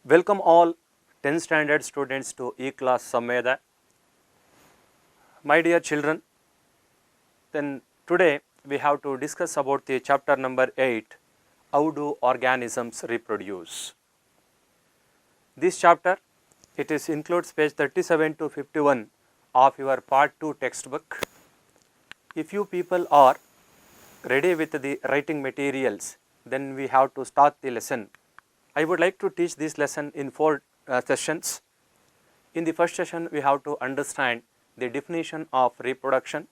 Welcome all 10th standard students to E-class Samveda. My dear children, then today we have to discuss about the chapter number 8, how do organisms reproduce. This chapter, it includes page 37 to 51 of your part 2 textbook. If you people are ready with the writing materials, then we have to start the lesson. I would like to teach this lesson in 4 sessions. In the first session, we have to understand the definition of reproduction.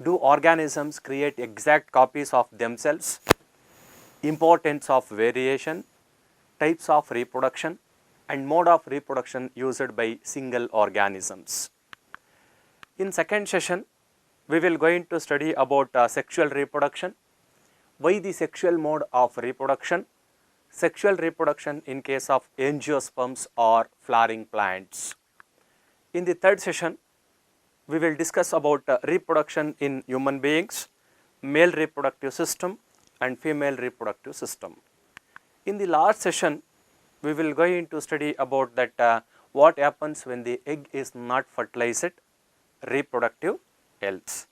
Do organisms create exact copies of themselves? Importance of variation, types of reproduction, and mode of reproduction used by single organisms. In second session, we will going to study about sexual reproduction. Why the sexual mode of reproduction? Sexual reproduction in case of angiosperms or flowering plants. In the third session, we will discuss about reproduction in human beings, male reproductive system and female reproductive system. In the last session, we will going to study about that what happens when the egg is not fertilized, reproductive health.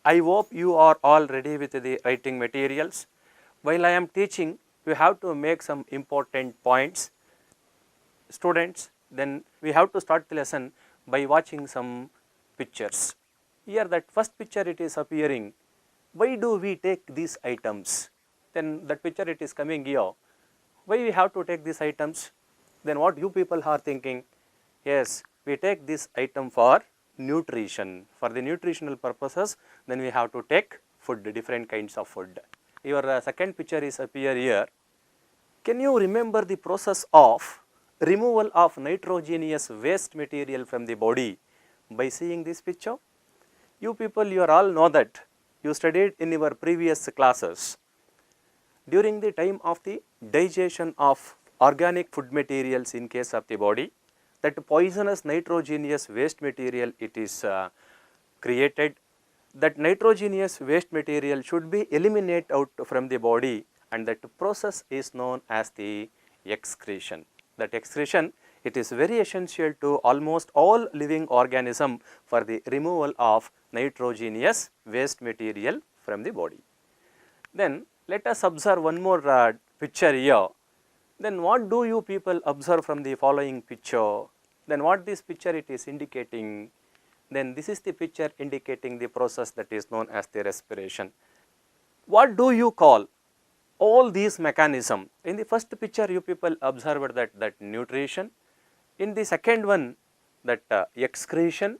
I hope you are all ready with the writing materials. While I am teaching, we have to make some important points. Students, then we have to start the lesson by watching some pictures. Here that first picture it is appearing. Why do we take these items? Then that picture it is coming here. Why we have to take these items? Then what you people are thinking? Yes, we take this item for nutrition. For the nutritional purposes, then we have to take food, different kinds of food. Your second picture is appear here. Can you remember the process of removal of nitrogenous waste material from the body by seeing this picture? You people, you all know that you studied in your previous classes. During the time of the digestion of organic food materials in case of the body, that poisonous nitrogenous waste material it is created. That nitrogenous waste material should be eliminated out from the body, and that process is known as the excretion. That excretion, it is very essential to almost all living organism for the removal of nitrogenous waste material from the body. Then let us observe one more picture here. Then what do you people observe from the following picture? Then what this picture it is indicating? Then this is the picture indicating the process that is known as the respiration. What do you call all these mechanisms? In the first picture you people observed that nutrition. In the second one that excretion.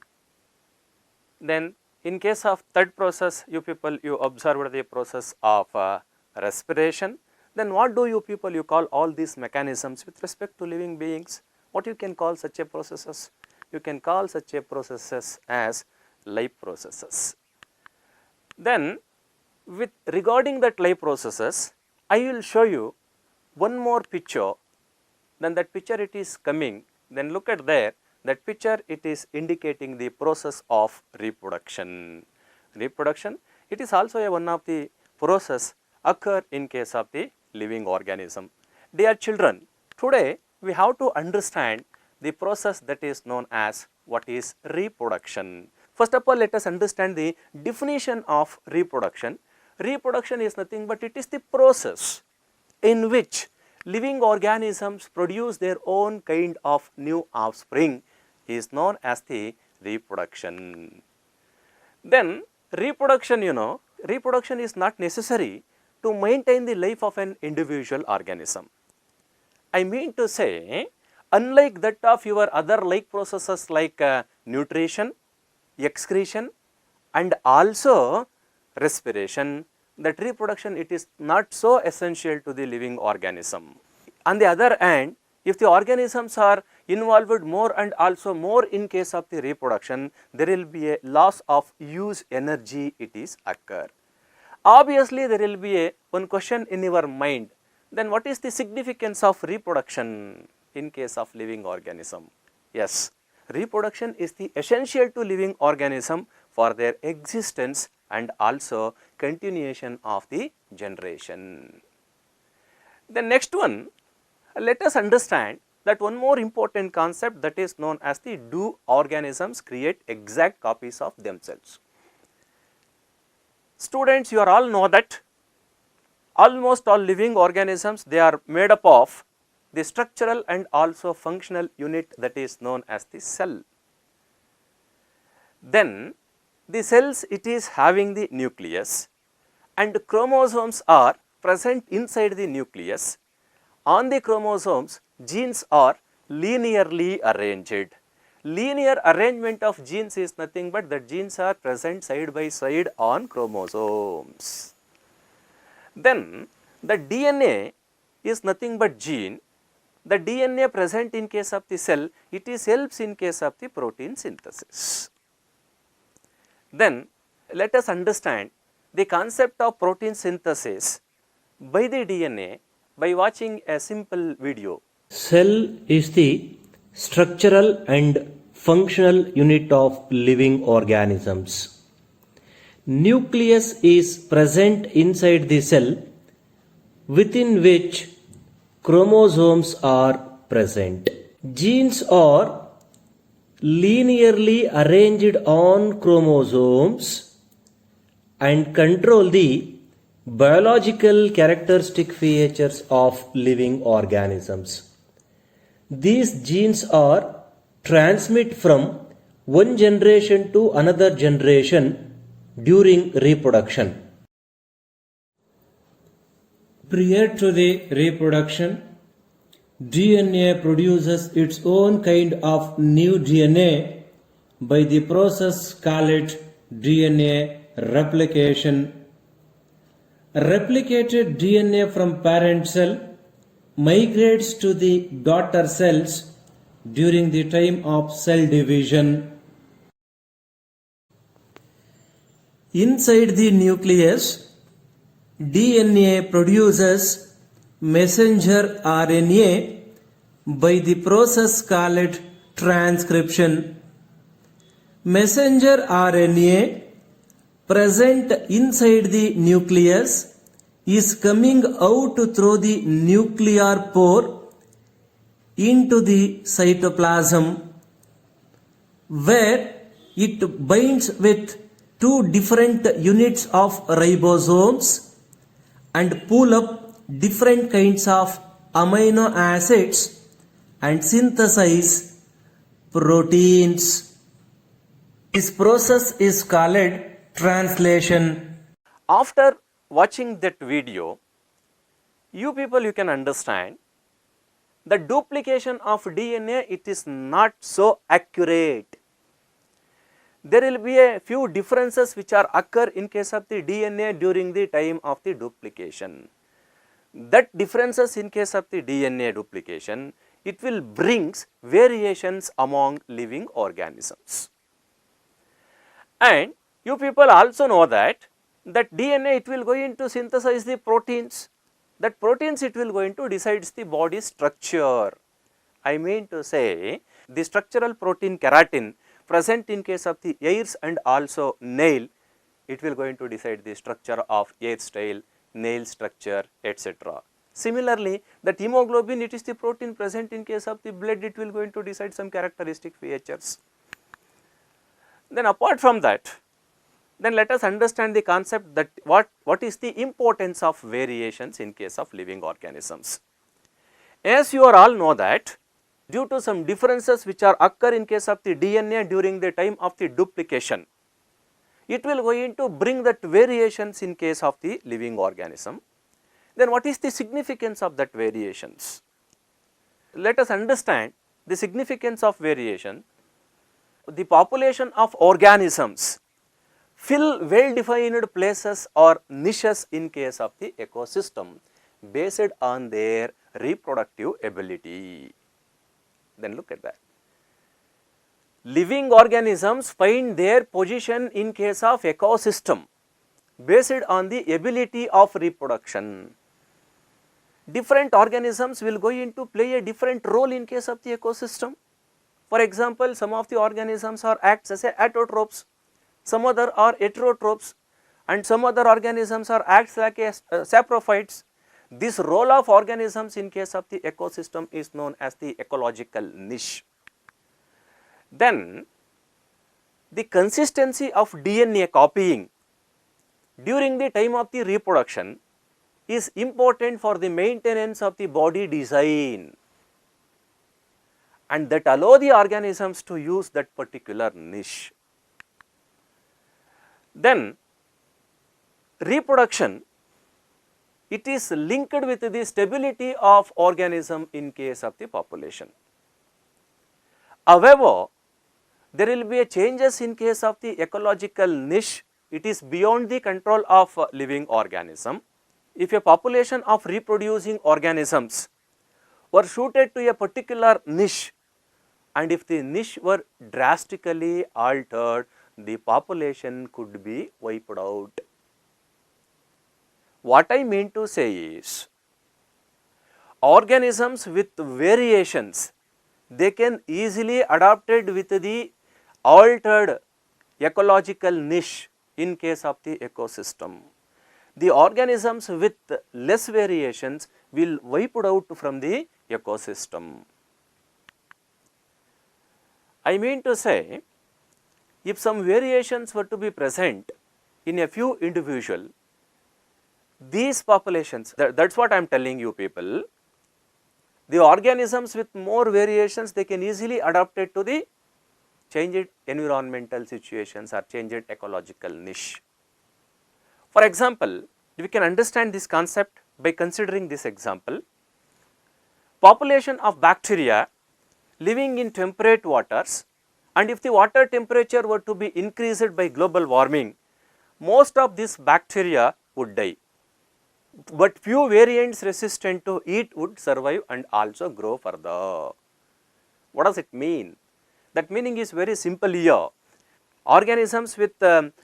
Then in case of third process you people you observed the process of respiration. Then what do you people you call all these mechanisms with respect to living beings? What you can call such a processes? You can call such a processes as life processes. Then with regarding that life processes, I will show you one more picture. Then that picture it is coming. Then look at there. That picture it is indicating the process of reproduction. Reproduction, it is also one of the process occur in case of the living organism. Dear children, today we have to understand the process that is known as what is reproduction. First of all, let us understand the definition of reproduction. Reproduction is nothing but it is the process in which living organisms produce their own kind of new offspring is known as the reproduction. Then reproduction, reproduction is not necessary to maintain the life of an individual organism. I mean to say, unlike that of your other like processes like nutrition, excretion and also respiration, that reproduction it is not so essential to the living organism. On the other hand, if the organisms are involved more and also more in case of the reproduction, there will be a loss of use energy it is occur. Obviously, there will be one question in your mind. Then what is the significance of reproduction in case of living organism? Yes, reproduction is the essential to living organism for their existence and also continuation of the generation. The next one, Let us understand that one more important concept, that is known as the do organisms create exact copies of themselves. Students, you are all know that almost all living organisms, they are made up of the structural and also functional unit, that is known as the cell. Then the cells, it is having the nucleus, and chromosomes are present inside the nucleus. On the chromosomes, genes are linearly arranged. Linear arrangement of genes is nothing but that genes are present side by side on chromosomes. Then the DNA is nothing but gene. The DNA present in case of the cell, it is helps in case of the protein synthesis. Then let us understand the concept of protein synthesis by the DNA by watching a simple video. Cell is the structural and functional unit of living organisms. Nucleus is present inside the cell, within which chromosomes are present. Genes are linearly arranged on chromosomes and control the biological characteristic features of living organisms. These genes are transmit from one generation to another generation during reproduction. Prior to the reproduction, DNA produces its own kind of new DNA by the process called DNA replication. Replicated DNA from parent cell migrates to the daughter cells during the time of cell division. Inside the nucleus, DNA produces messenger RNA by the process called transcription. Messenger RNA present inside the nucleus is coming out through the nuclear pore into the cytoplasm, where it binds with two different units of ribosomes and pull up different kinds of amino acids and synthesize proteins. This process is called translation. After watching that video, you people, you can understand the duplication of DNA, it is not so accurate. There will be a few differences which are occur in case of the DNA during the time of the duplication. That differences in case of the DNA duplication, it will brings variations among living organisms. And you people also know that DNA, it will going to synthesize the proteins. That proteins, it will going to decides the body structure. I mean to say, the structural protein keratin present in case of the hairs and also nail, it will going to decide the structure of hairstyle, nail structure, etc. Similarly, that hemoglobin, it is the protein present in case of the blood, it will going to decide some characteristic features. Then apart from that, then let us understand the concept that what is the importance of variations in case of living organisms. As you are all know that due to some differences which are occur in case of the DNA during the time of the duplication, it will going to bring that variations in case of the living organism. Then what is the significance of that variations? Let us understand the significance of variation. The population of organisms fill well defined places or niches in case of the ecosystem based on their reproductive ability. Then look at that. Living organisms find their position in case of ecosystem based on the ability of reproduction. Different organisms will go into play a different role in case of the ecosystem. For example, some of the organisms are acts as autotrophs, some other are heterotrophs, and some other organisms are acts like a saprophytes. This role of organisms in case of the ecosystem is known as the ecological niche. Then the consistency of DNA copying during the time of the reproduction is important for the maintenance of the body design, and that allow the organisms to use that particular niche. Then reproduction, it is linked with the stability of organism in case of the population. However, there will be a changes in case of the ecological niche, it is beyond the control of living organism. If a population of reproducing organisms were suited to a particular niche, and if the niche were drastically altered, the population could be wiped out. What I mean to say is, organisms with variations, they can easily adapted with the altered ecological niche in case of the ecosystem. The organisms with less variations will wiped out from the ecosystem. I mean to say, if some variations were to be present in a few individual, these populations, that's what I am telling you people, the organisms with more variations, they can easily adapt it to the changed environmental situations or changed ecological niche. For example, we can understand this concept by considering this example. Population of bacteria living in temperate waters, and if the water temperature were to be increased by global warming, most of these bacteria would die, but few variants resistant to heat would survive and also grow further. What does it mean? That meaning is very simple here. Organisms with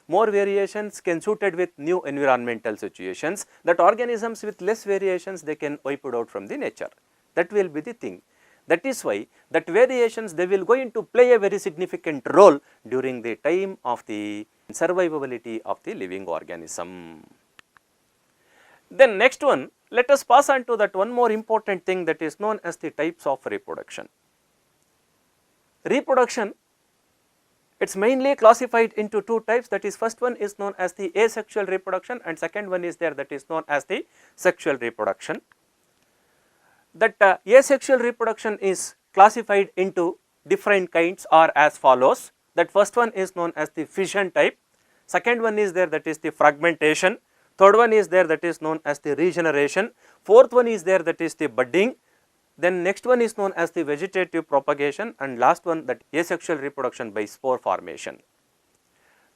more variations can suited with new environmental situations, that organisms with less variations, they can wiped out from the nature. That will be the thing. That is why that variations, they will going to play a very significant role during the time of the survivability of the living organism. Then next one, let us pass on to that one more important thing, that is known as the types of reproduction. Reproduction, it is mainly classified into two types, that is first one is known as the asexual reproduction, and second one is there, that is known as the sexual reproduction. That asexual reproduction is classified into different kinds or as follows. That first one is known as the fission type, second one is there, that is the fragmentation, third one is there, that is known as the regeneration, fourth one is there, that is the budding, then next one is known as the vegetative propagation, and last one, that asexual reproduction by spore formation.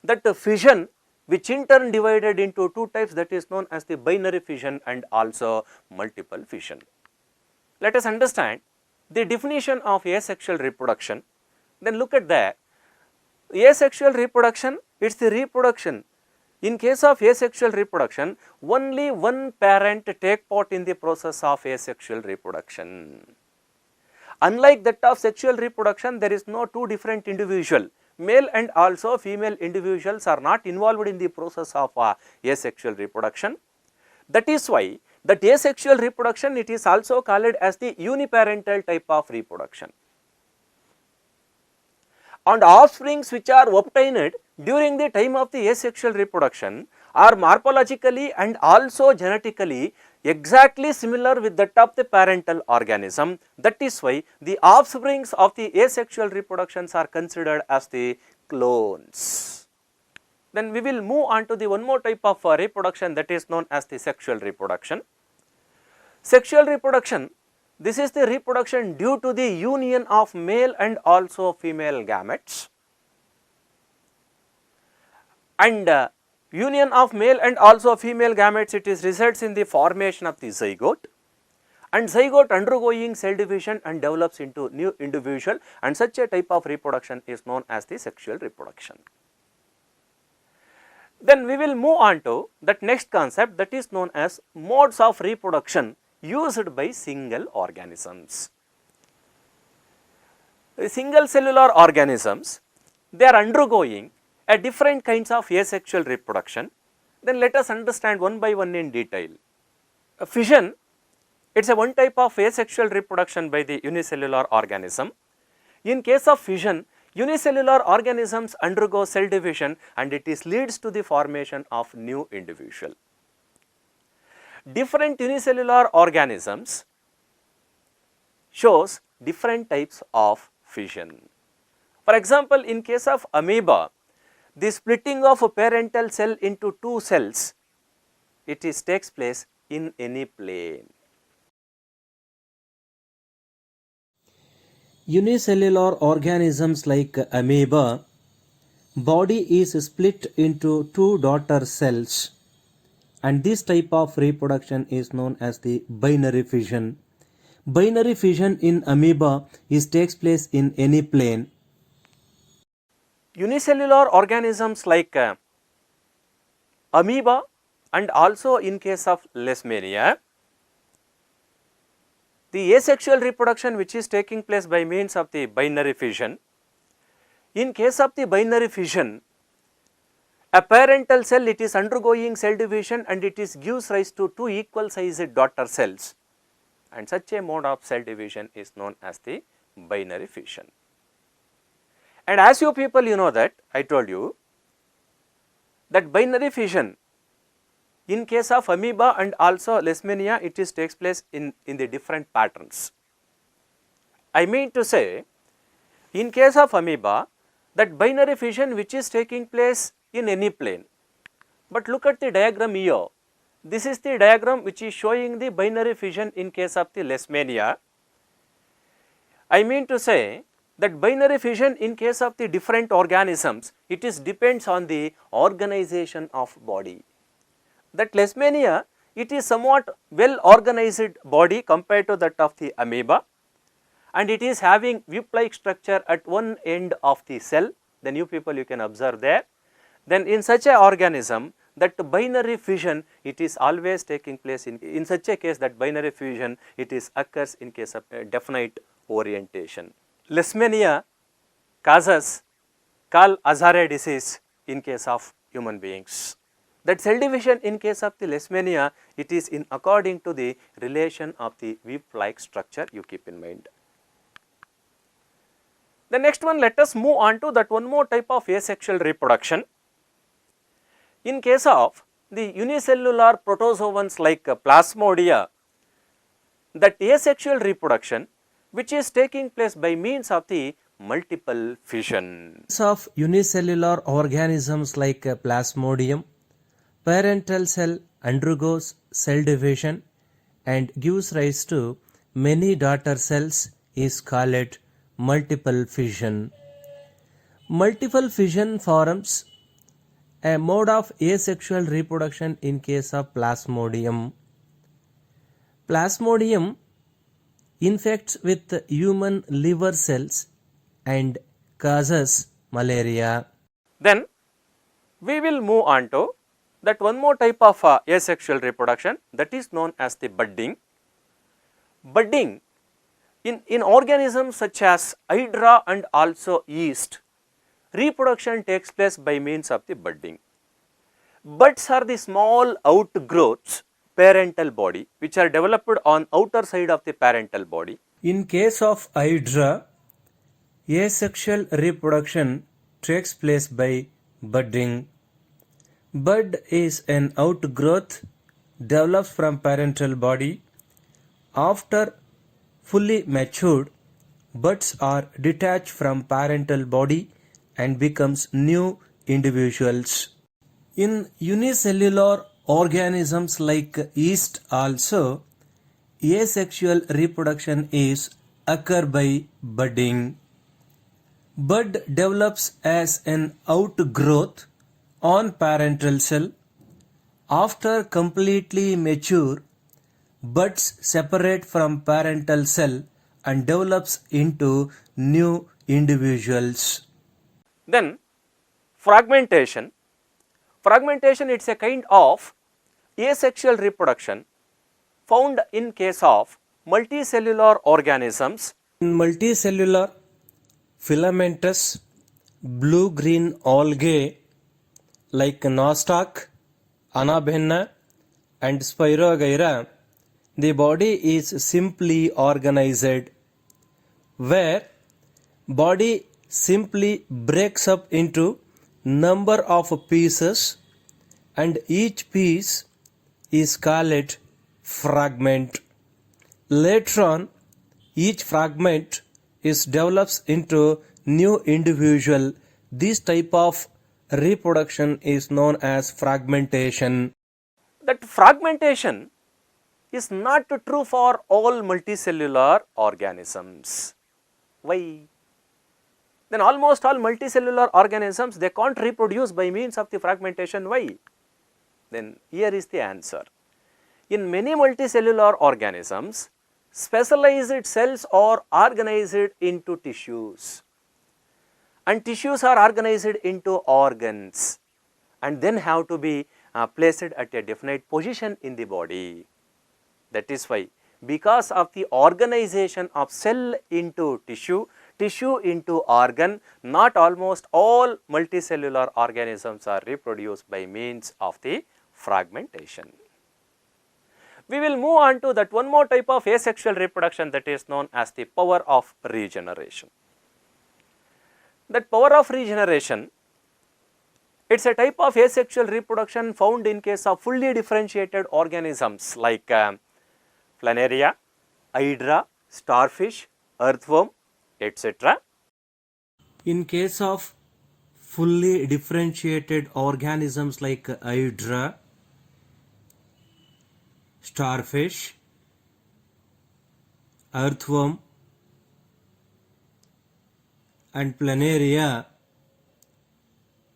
That fission, which in turn divided into two types, that is known as the binary fission and also multiple fission. Let us understand the definition of asexual reproduction. Then look at that. Asexual reproduction, it is the reproduction. In case of asexual reproduction, only one parent take part in the process of asexual reproduction. Unlike that of sexual reproduction, there is no two different individual. Male and also female individuals are not involved in the process of asexual reproduction. That is why that asexual reproduction, it is also called as the uniparental type of reproduction. And offsprings which are obtained during the time of the asexual reproduction are morphologically and also genetically exactly similar with that of the parental organism. That is why the offsprings of the asexual reproductions are considered as the clones. Then we will move on to the one more type of reproduction, that is known as the sexual reproduction. Sexual reproduction, this is the reproduction due to the union of male and also female gametes. And union of male and also female gametes, it is results in the formation of the zygote, and zygote undergoing cell division and develops into new individual, and such a type of reproduction is known as the sexual reproduction. Then we will move on to that next concept, that is known as modes of reproduction used by single organisms. The single cellular organisms, they are undergoing a different kinds of asexual reproduction. Then let us understand one by one in detail. Fission, it's a one type of asexual reproduction by the unicellular organism. In case of fission, unicellular organisms undergo cell division and it leads to the formation of new individual. Different unicellular organisms shows different types of fission. For example, in case of amoeba, the splitting of a parental cell into two cells, it takes place in any plane. Unicellular organisms like amoeba, body is split into two daughter cells, and this type of reproduction is known as the binary fission. Binary fission in amoeba takes place in any plane. Unicellular organisms like amoeba and also in case of Leishmania, the asexual reproduction which is taking place by means of the binary fission. In case of the binary fission, a parental cell, it is undergoing cell division and it gives rise to two equal sized daughter cells, and such a mode of cell division is known as the binary fission. And as you people know that I told you that binary fission in case of amoeba and also Leishmania, it takes place in the different patterns. I mean to say, in case of amoeba, that binary fission which is taking place in any plane. But look at the diagram here. This is the diagram which is showing the binary fission in case of the Leishmania. I mean to say that binary fission in case of the different organisms, it depends on the organization of body. That Leishmania, it is somewhat well organized body compared to that of the amoeba, and it is having whip-like structure at one end of the cell. Then you people you can observe there. Then in such a organism, that binary fission, it is always taking place in such a case, that binary fission, it occurs in case of definite orientation. Leishmania causes Kawasaki disease in case of human beings. That cell division in case of the Leishmania, it is in according to the relation of the whip-like structure, you keep in mind. The next one, let us move on to that one more type of asexual reproduction. In case of the unicellular protozoans like Plasmodia, that asexual reproduction which is taking place by means of the multiple fission. Of unicellular organisms like Plasmodium, parental cell undergoes cell division and gives rise to many daughter cells is called multiple fission. Multiple fission forms a mode of asexual reproduction in case of Plasmodium. Plasmodium infects with human liver cells and causes malaria. Then we will move on to that one more type of asexual reproduction, that is known as the budding. Budding in organisms such as hydra and also yeast, reproduction takes place by means of the budding. Buds are the small outgrowths parental body which are developed on outer side of the parental body. In case of hydra, asexual reproduction takes place by budding. Bud is an outgrowth develops from parental body. After fully matured, buds are detached from parental body and becomes new individuals. In unicellular organisms like yeast also, asexual reproduction is occur by budding. Bud develops as an outgrowth on parental cell. After completely mature, buds separate from parental cell and develops into new individuals. Then fragmentation. Fragmentation, it's a kind of asexual reproduction found in case of multicellular organisms. In multicellular, filamentous, blue-green algae like nostoc, anabenna and spirogyra the body is simply organized, where body simply breaks up into number of pieces and each piece is called fragment. Later on, each fragment is develops into new individual. This type of reproduction is known as fragmentation. That fragmentation is not true for all multicellular organisms. Why? Then almost all multicellular organisms, they can't reproduce by means of the fragmentation. Why? Then here is the answer. In many multicellular organisms, specialized cells are organized into tissues, and tissues are organized into organs and then have to be placed at a definite position in the body. That is why, because of the organization of cell into tissue, tissue into organ, not almost all multicellular organisms are reproduced by means of the fragmentation. We will move on to that one more type of asexual reproduction, that is known as the power of regeneration. That power of regeneration, it is a type of asexual reproduction found in case of fully differentiated organisms like planaria, hydra, starfish, earthworm, etc. In case of fully differentiated organisms like hydra, starfish, earthworm and planaria,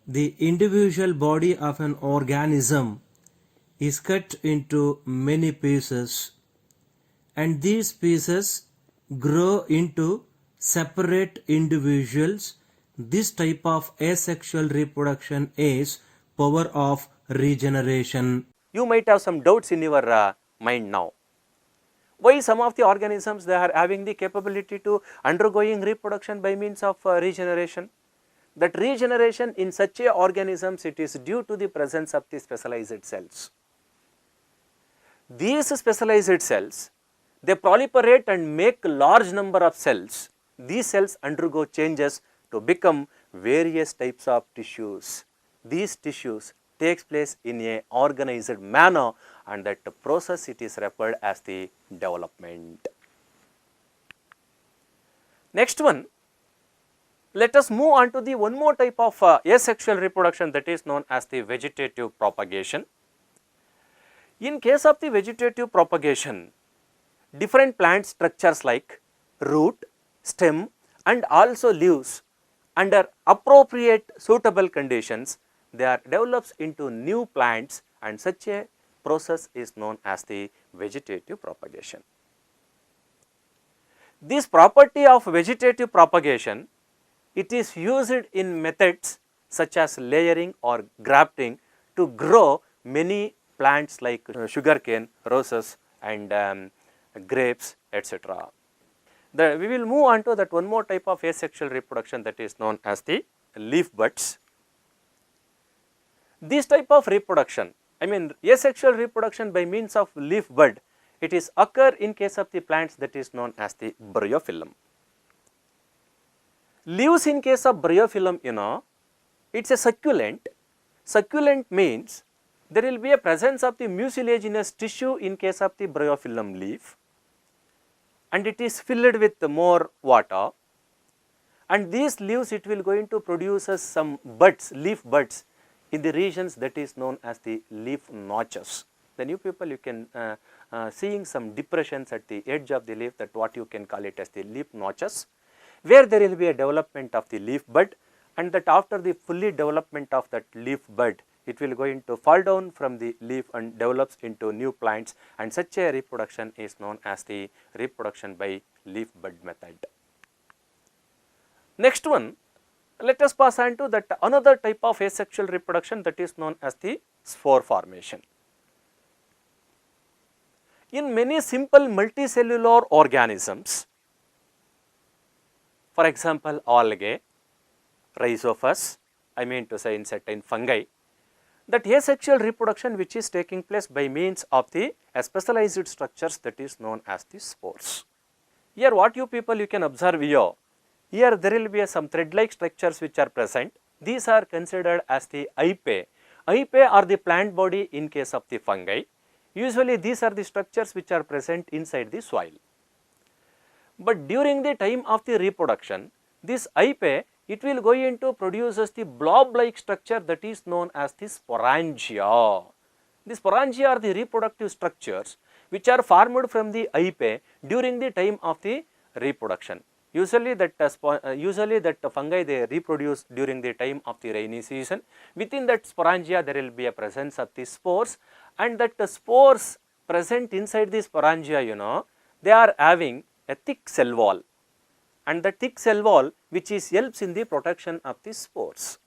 the individual body of an organism is cut into many pieces, and these pieces grow into separate individuals. This type of asexual reproduction is power of regeneration. You might have some doubts in your mind now. Why some of the organisms, they are having the capability to undergoing reproduction by means of regeneration? That regeneration in such a organisms, it is due to the presence of the specialized cells. These specialized cells, they proliferate and make large number of cells. These cells undergo changes to become various types of tissues. These tissues takes place in a organized manner, and that process, it is referred as the development. Next one, let us move on to the one more type of asexual reproduction, that is known as the vegetative propagation. In case of the vegetative propagation, different plant structures like root, stem and also leaves, under appropriate suitable conditions, they are developed into new plants, and such a process is known as the vegetative propagation. This property of vegetative propagation, it is used in methods such as layering or grafting to grow many plants like sugarcane, roses and grapes, etc. We will move on to that one more type of asexual reproduction, that is known as the leaf buds. This type of reproduction, asexual reproduction by means of leaf bud, it is occur in case of the plants that is known as the bryophyllum. Leaves in case of bryophyllum, it is a succulent. Succulent means there will be a presence of the mucilaginous tissue in case of the bryophyllum leaf, and it is filled with more water, and these leaves, it will going to produce some buds, leaf buds in the regions that is known as the leaf notches. The new people, you can seeing some depressions at the edge of the leaf, that what you can call it as the leaf notches, where there will be a development of the leaf bud, and that after the fully development of that leaf bud, it will going to fall down from the leaf and develops into new plants, and such a reproduction is known as the reproduction by leaf bud method. Next one, let us pass on to that another type of asexual reproduction, that is known as the spore formation. In many simple multicellular organisms, for example algae, rhizopus, I mean to say in certain fungi, that asexual reproduction which is taking place by means of the specialized structures that is known as the spores. Here what you people you can observe here, here there will be some thread like structures which are present. These are considered as the hypae. Hypae are the plant body in case of the fungi. Usually these are the structures which are present inside the soil. But during the time of the reproduction, this hypae it will go into produces the blob like structure that is known as the sporangia. The sporangia are the reproductive structures which are formed from the hypae during the time of the reproduction. Usually that fungi they reproduce during the time of the rainy season. Within that sporangia there will be a presence of the spores, and that the spores present inside the sporangia, they are having a thick cell wall, and the thick cell wall which is helps in the protection of the spores.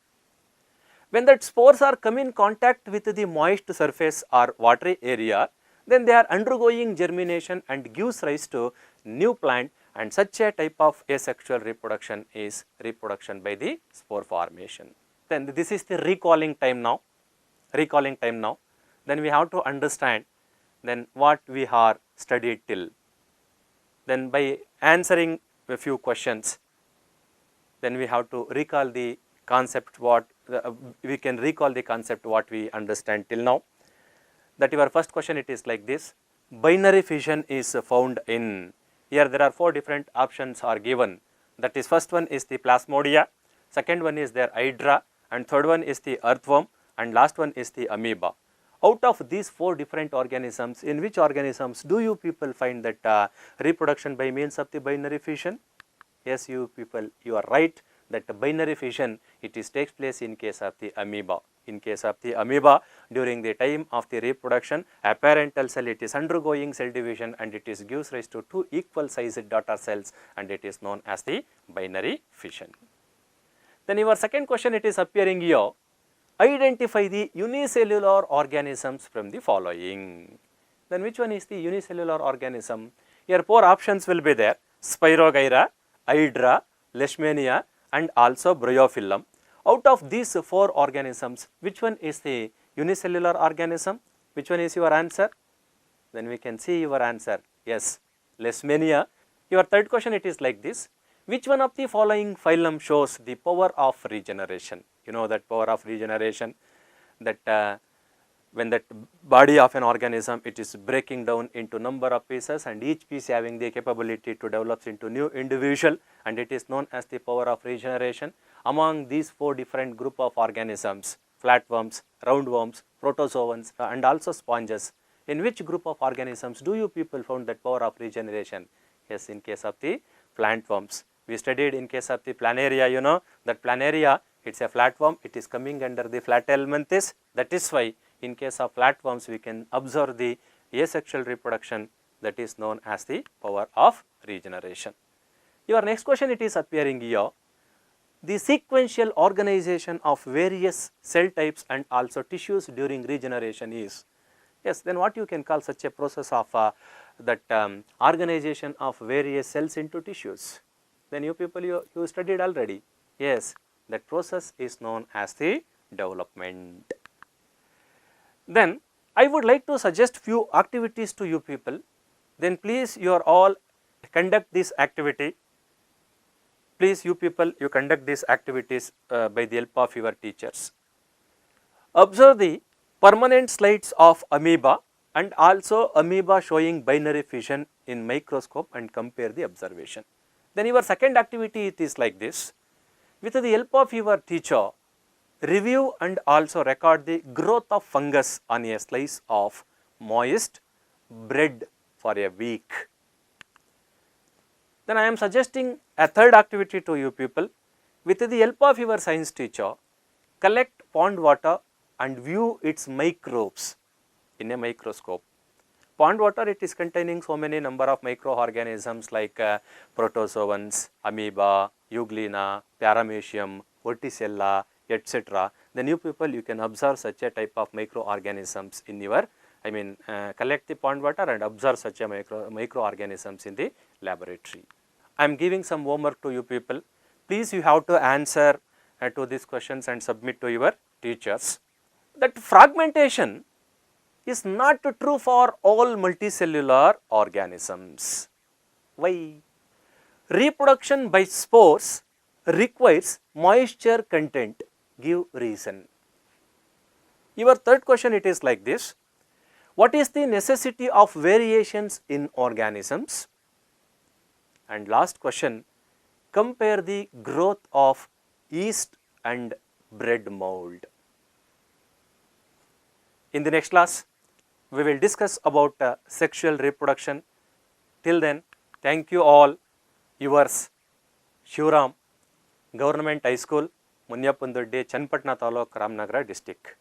When that spores are come in contact with the moist surface or watery area, then they are undergoing germination and gives rise to new plant, and such a type of asexual reproduction is reproduction by the spore formation. Then this is the recalling time now. Then we have to understand then what we are studied till. Then by answering a few questions, then we have to recall the concept what we understand till now. That your first question it is like this: binary fission is found in. Here there are 4 different options are given. That is, first one is the Plasmodia, second one is their Hydra, and third one is the earthworm, and last one is the amoeba. Out of these 4 different organisms, in which organisms do you people find that reproduction by means of the binary fission? Yes, you people, you are right that the binary fission it is takes place in case of the amoeba. In case of the amoeba, during the time of the reproduction, a parental cell it is undergoing cell division and it is gives rise to 2 equal sized daughter cells, and it is known as the binary fission. Then your second question it is appearing here: identify the unicellular organisms from the following. Then which one is the unicellular organism? Here 4 options will be there: Spirogyra, Hydra, Leishmania, and also Bryophyllum. Out of these 4 organisms, which one is the unicellular organism? Which one is your answer? Then we can see your answer. Yes, Leishmania. Your third question it is like this: which one of the following phylum shows the power of regeneration? You know that power of regeneration, that when that body of an organism it is breaking down into number of pieces, and each piece having the capability to develop into new individual, and it is known as the power of regeneration. Among these 4 different group of organisms, flatworms, roundworms, protozoans, and also sponges, in which group of organisms do you people found that power of regeneration? Yes, in case of the plantworms. We studied in case of the planaria, that planaria it's a flatworm, it is coming under the Flatelmenthes. That is why in case of flatworms we can observe the asexual reproduction, that is known as the power of regeneration. Your next question it is appearing here: the sequential organization of various cell types and also tissues during regeneration is. Yes, then what you can call such a process of organization of various cells into tissues? Then you people you studied already. Yes, that process is known as the development. Then I would like to suggest few activities to you people. Then please you are all conduct this activity. Please you people you conduct these activities by the help of your teachers. Observe the permanent slides of amoeba and also amoeba showing binary fission in microscope and compare the observation. Then your second activity it is like this: with the help of your teacher, review and also record the growth of fungus on a slice of moist bread for a week. Then I am suggesting a third activity to you people. With the help of your science teacher, collect pond water and view its microbes in a microscope. Pond water it is containing so many number of microorganisms like protozoans, amoeba, euglena, paramecium, verticella, etc. Then you people you can observe such a type of microorganisms in your, collect the pond water and observe such a microorganisms in the laboratory. I am giving some homework to you people. Please you have to answer to these questions and submit to your teachers. that fragmentation is not true for all multicellular organisms. Why? Reproduction by spores requires moisture content. Give reason. Your third question, it is like this. What is the necessity of variations in organisms? And last question, compare the growth of yeast and bread mold. In the next class, we will discuss about sexual reproduction. Till then, thank you all. Yours, Shivram, Government High School, Munyapundurdi, Channapatna Taluk, Ramnagara district.